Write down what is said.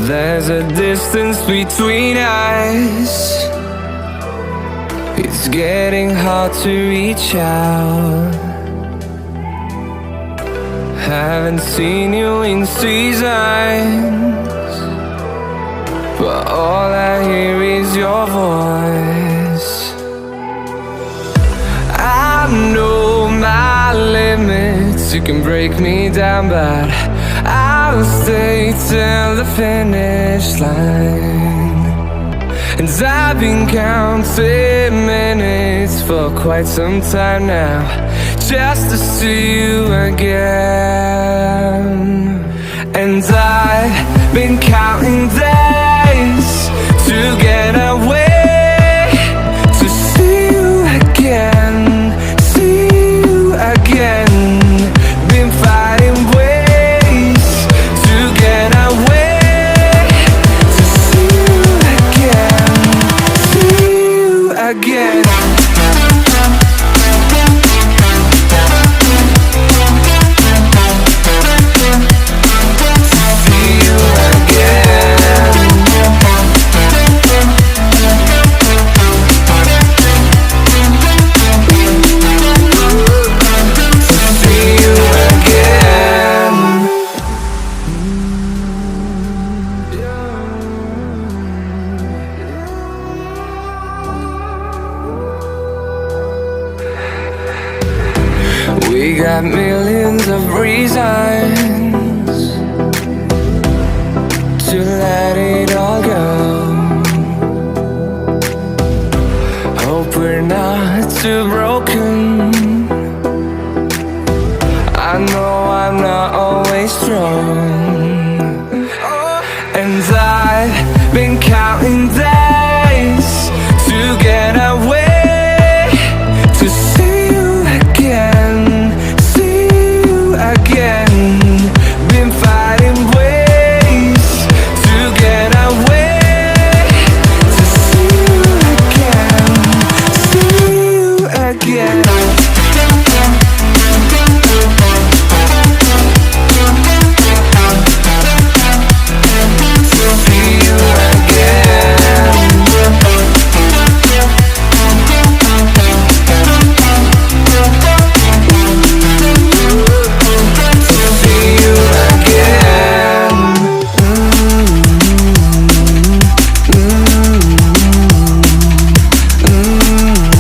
There's a distance between us. It's getting hard to reach out. Haven't seen you in seasons, but all I hear is your voice. I know my limits, you can break me down, but I'll stay till the finish line. And I've been counting minutes for quite some time now, just to see you again. And I've been counting days to get away, to see you again, see you again. Been fighting ways to get away, to see you again, see you again. We got millions of reasons to let it all go. Hope we're not too bright.